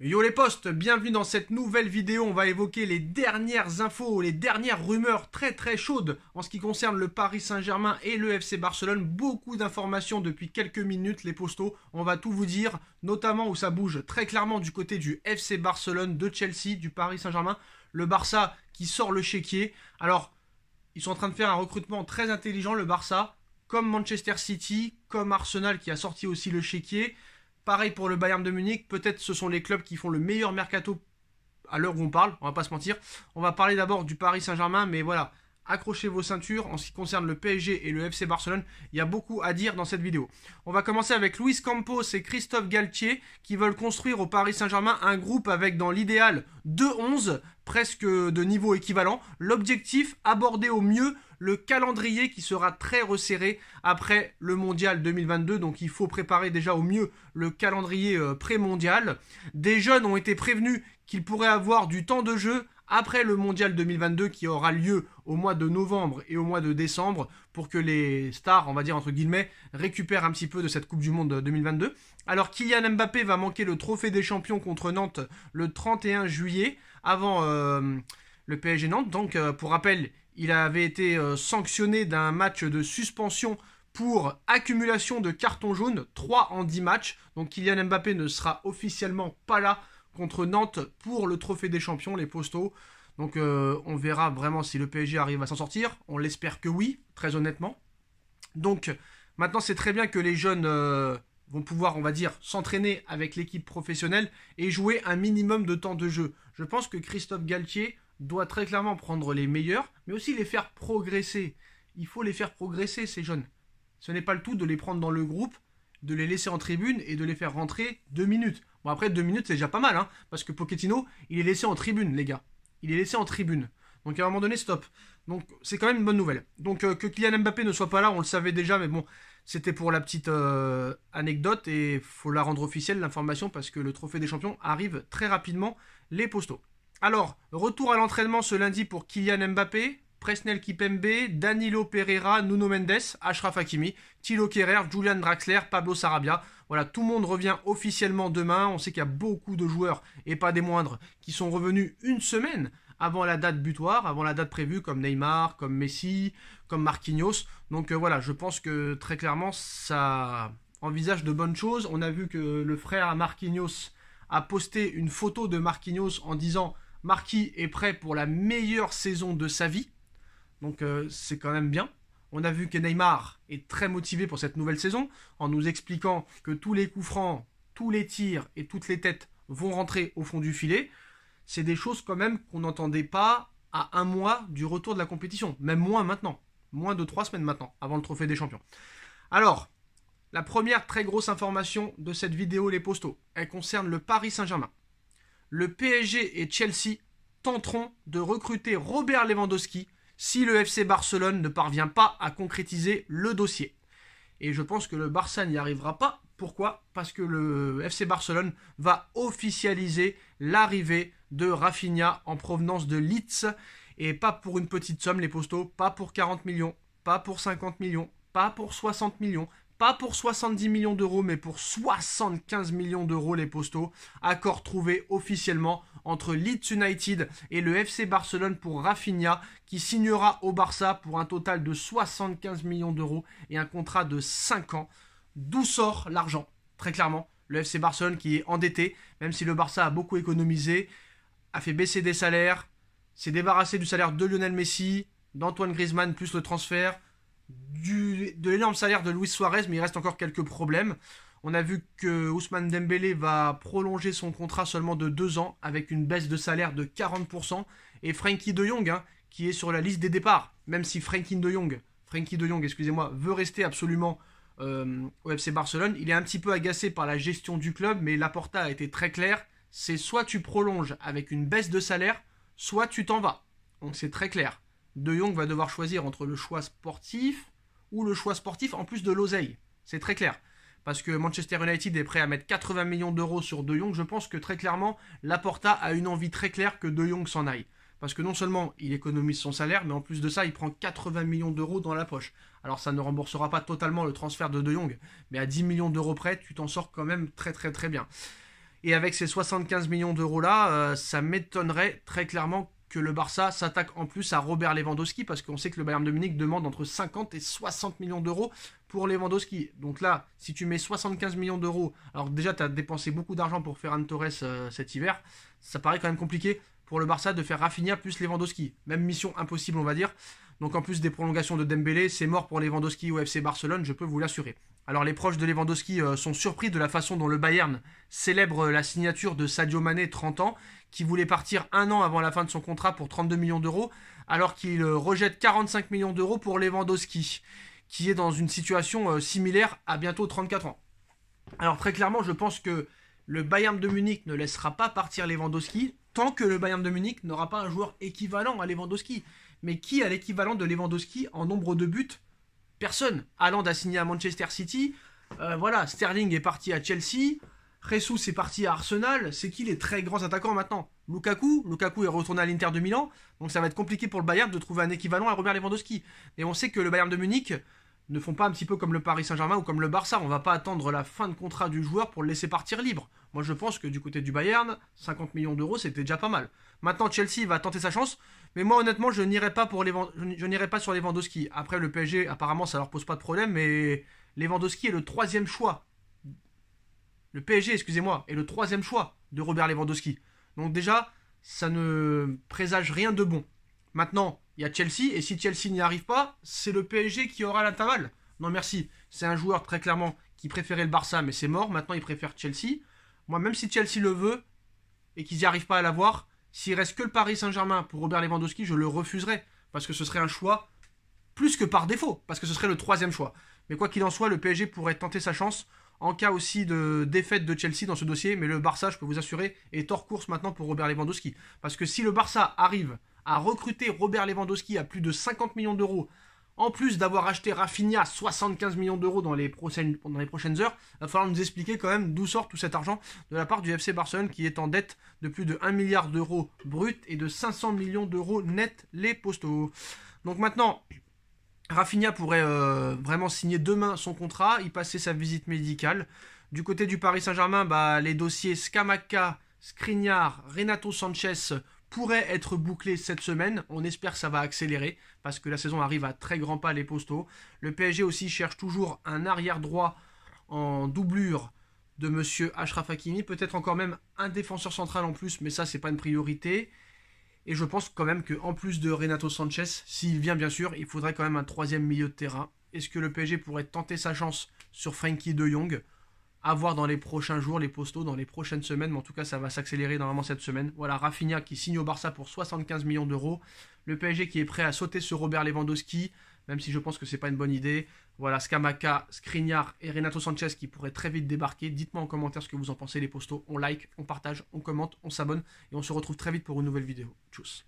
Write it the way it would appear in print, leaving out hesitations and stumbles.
Yo les potes, bienvenue dans cette nouvelle vidéo. On va évoquer les dernières infos, les dernières rumeurs très chaudes en ce qui concerne le Paris Saint-Germain et le FC Barcelone. Beaucoup d'informations depuis quelques minutes, les postos. On va tout vous dire, notamment où ça bouge très clairement du côté du FC Barcelone, de Chelsea, du Paris Saint-Germain. Le Barça qui sort le chéquier. Alors, ils sont en train de faire un recrutement très intelligent, le Barça, comme Manchester City, comme Arsenal qui a sorti aussi le chéquier. Pareil pour le Bayern de Munich, peut-être ce sont les clubs qui font le meilleur mercato à l'heure où on parle, on va pas se mentir. On va parler d'abord du Paris Saint-Germain, mais voilà, accrochez vos ceintures. En ce qui concerne le PSG et le FC Barcelone, il y a beaucoup à dire dans cette vidéo. On va commencer avec Luis Campos et Christophe Galtier qui veulent construire au Paris Saint-Germain un groupe avec dans l'idéal 2-11, presque de niveau équivalent. L'objectif, aborder au mieux le calendrier qui sera très resserré après le mondial 2022. Donc il faut préparer déjà au mieux le calendrier pré-mondial. Des jeunes ont été prévenus qu'ils pourraient avoir du temps de jeu après le mondial 2022 qui aura lieu au mois de novembre et au mois de décembre pour que les stars, on va dire entre guillemets, récupèrent un petit peu de cette Coupe du Monde 2022. Alors Kylian Mbappé va manquer le trophée des champions contre Nantes le 31 juillet avant le PSG Nantes. Donc pour rappel, il avait été sanctionné d'un match de suspension pour accumulation de cartons jaunes, 3 en 10 matchs. Donc Kylian Mbappé ne sera officiellement pas là contre Nantes pour le trophée des champions, les postos. Donc on verra vraiment si le PSG arrive à s'en sortir. On l'espère que oui, très honnêtement. Donc maintenant c'est très bien que les jeunes vont pouvoir, on va dire, s'entraîner avec l'équipe professionnelle et jouer un minimum de temps de jeu. Je pense que Christophe Galtier doit très clairement prendre les meilleurs, mais aussi les faire progresser. Il faut les faire progresser, ces jeunes. Ce n'est pas le tout de les prendre dans le groupe, de les laisser en tribune et de les faire rentrer 2 minutes. Bon, après, 2 minutes, c'est déjà pas mal, hein, parce que Pochettino, il est laissé en tribune, les gars. Il est laissé en tribune. Donc, à un moment donné, stop. Donc, c'est quand même une bonne nouvelle. Donc, que Kylian Mbappé ne soit pas là, on le savait déjà, mais bon, c'était pour la petite anecdote et il faut la rendre officielle, l'information, parce que le trophée des champions arrive très rapidement, les postos. Alors, retour à l'entraînement ce lundi pour Kylian Mbappé, Presnel Kipembe, Danilo Pereira, Nuno Mendes, Achraf Hakimi, Thilo Kehrer, Julian Draxler, Pablo Sarabia. Voilà, tout le monde revient officiellement demain. On sait qu'il y a beaucoup de joueurs, et pas des moindres, qui sont revenus une semaine avant la date butoir, avant la date prévue, comme Neymar, comme Messi, comme Marquinhos. Donc voilà, je pense que très clairement, ça envisage de bonnes choses. On a vu que le frère Marquinhos a posté une photo de Marquinhos en disant « Marquis est prêt pour la meilleure saison de sa vie ». Donc c'est quand même bien. On a vu que Neymar est très motivé pour cette nouvelle saison en nous expliquant que tous les coups francs, tous les tirs et toutes les têtes vont rentrer au fond du filet. C'est des choses quand même qu'on n'entendait pas à un mois du retour de la compétition. Même moins maintenant. Moins de 3 semaines maintenant, avant le trophée des champions. Alors, la première très grosse information de cette vidéo, les postos, elle concerne le Paris Saint-Germain. Le PSG et Chelsea tenteront de recruter Robert Lewandowski si le FC Barcelone ne parvient pas à concrétiser le dossier. Et je pense que le Barça n'y arrivera pas. Pourquoi ? Parce que le FC Barcelone va officialiser l'arrivée de Rafinha en provenance de Leeds. Et pas pour une petite somme, les postos, pas pour 40 millions, pas pour 50 millions, pas pour 60 millions, pas pour 70 millions d'euros, mais pour 75 millions d'euros, les postos. Accord trouvé officiellement entre Leeds United et le FC Barcelone pour Rafinha, qui signera au Barça pour un total de 75 millions d'euros et un contrat de 5 ans. D'où sort l'argent ? Très clairement, le FC Barcelone qui est endetté, même si le Barça a beaucoup économisé, a fait baisser des salaires, s'est débarrassé du salaire de Lionel Messi, d'Antoine Griezmann plus le transfert, de l'énorme salaire de Luis Suarez, mais il reste encore quelques problèmes. On a vu que Ousmane Dembélé va prolonger son contrat seulement de 2 ans avec une baisse de salaire de 40%. Et Frenkie de Jong, qui est sur la liste des départs, même si Frenkie de Jong, excusez-moi, veut rester absolument au FC Barcelone, il est un petit peu agacé par la gestion du club, mais Laporta a été très clair, c'est soit tu prolonges avec une baisse de salaire, soit tu t'en vas. Donc c'est très clair. De Jong va devoir choisir entre le choix sportif ou le choix sportif en plus de l'oseille. C'est très clair. Parce que Manchester United est prêt à mettre 80 millions d'euros sur De Jong. Je pense que très clairement, Laporta a une envie très claire que De Jong s'en aille. Parce que non seulement il économise son salaire, mais en plus de ça, il prend 80 millions d'euros dans la poche. Alors ça ne remboursera pas totalement le transfert de De Jong, mais à 10 millions d'euros près, tu t'en sors quand même très bien. Et avec ces 75 millions d'euros là, ça m'étonnerait très clairement que le Barça s'attaque en plus à Robert Lewandowski, parce qu'on sait que le Bayern de Munich demande entre 50 et 60 millions d'euros pour Lewandowski. Donc là, si tu mets 75 millions d'euros, alors déjà tu as dépensé beaucoup d'argent pour Ferran Torres cet hiver, ça paraît quand même compliqué pour le Barça de faire Rafinha plus Lewandowski. Même mission impossible, on va dire. Donc en plus des prolongations de Dembélé, c'est mort pour Lewandowski au FC Barcelone, je peux vous l'assurer. Alors les proches de Lewandowski sont surpris de la façon dont le Bayern célèbre la signature de Sadio Mané, 30 ans, qui voulait partir un an avant la fin de son contrat pour 32 millions d'euros, alors qu'il rejette 45 millions d'euros pour Lewandowski, qui est dans une situation similaire à bientôt 34 ans. Alors très clairement, je pense que le Bayern de Munich ne laissera pas partir Lewandowski tant que le Bayern de Munich n'aura pas un joueur équivalent à Lewandowski. Mais qui a l'équivalent de Lewandowski en nombre de buts? Personne. Haaland a signé à Manchester City. Voilà, Sterling est parti à Chelsea. Jesus est parti à Arsenal. C'est qui les très grands attaquants maintenant? Lukaku est retourné à l'Inter de Milan. Donc ça va être compliqué pour le Bayern de trouver un équivalent à Robert Lewandowski. Et on sait que le Bayern de Munich ne font pas un petit peu comme le Paris Saint-Germain ou comme le Barça. On va pas attendre la fin de contrat du joueur pour le laisser partir libre. Moi je pense que du côté du Bayern, 50 millions d'euros c'était déjà pas mal. Maintenant Chelsea va tenter sa chance. Mais moi honnêtement je n'irai pas, sur Lewandowski. Après le PSG apparemment ça leur pose pas de problème. Mais Lewandowski est le troisième choix. Le PSG, excusez-moi, est le troisième choix de Robert Lewandowski. Donc déjà, ça ne présage rien de bon. Maintenant, il y a Chelsea, et si Chelsea n'y arrive pas, c'est le PSG qui aura la taballe. Non merci, c'est un joueur très clairement qui préférait le Barça, mais c'est mort, maintenant il préfère Chelsea. Moi, même si Chelsea le veut, et qu'ils n'y arrivent pas à l'avoir, s'il reste que le Paris Saint-Germain pour Robert Lewandowski, je le refuserai, parce que ce serait un choix plus que par défaut, parce que ce serait le troisième choix. Mais quoi qu'il en soit, le PSG pourrait tenter sa chance en cas aussi de défaite de Chelsea dans ce dossier, mais le Barça, je peux vous assurer, est hors course maintenant pour Robert Lewandowski. Parce que si le Barça arrive à recruter Robert Lewandowski à plus de 50 millions d'euros, en plus d'avoir acheté Rafinha à 75 millions d'euros dans les prochaines heures, il va falloir nous expliquer quand même d'où sort tout cet argent de la part du FC Barcelone qui est en dette de plus de 1 milliard d'euros brut et de 500 millions d'euros net les postaux. Donc maintenant, Rafinha pourrait vraiment signer demain son contrat, y passer sa visite médicale. Du côté du Paris Saint-Germain, les dossiers Scamacca, Skriniar, Renato Sanchez pourraient être bouclés cette semaine. On espère que ça va accélérer parce que la saison arrive à très grands pas les postaux. Le PSG aussi cherche toujours un arrière droit en doublure de monsieur Achraf Hakimi. Peut-être encore même un défenseur central en plus, mais ça c'est pas une priorité. Et je pense quand même qu'en plus de Renato Sanchez, s'il vient bien sûr, il faudrait quand même un troisième milieu de terrain. Est-ce que le PSG pourrait tenter sa chance sur Frenkie de Jong? À voir dans les prochains jours, les postaux, dans les prochaines semaines, mais en tout cas ça va s'accélérer normalement cette semaine. Voilà, Rafinha qui signe au Barça pour 75 millions d'euros. Le PSG qui est prêt à sauter sur Robert Lewandowski, même si je pense que c'est pas une bonne idée. Voilà, Scamacca, Skriniar et Renato Sanchez qui pourraient très vite débarquer. Dites-moi en commentaire ce que vous en pensez les postos. On like, on partage, on commente, on s'abonne et on se retrouve très vite pour une nouvelle vidéo. Tchuss.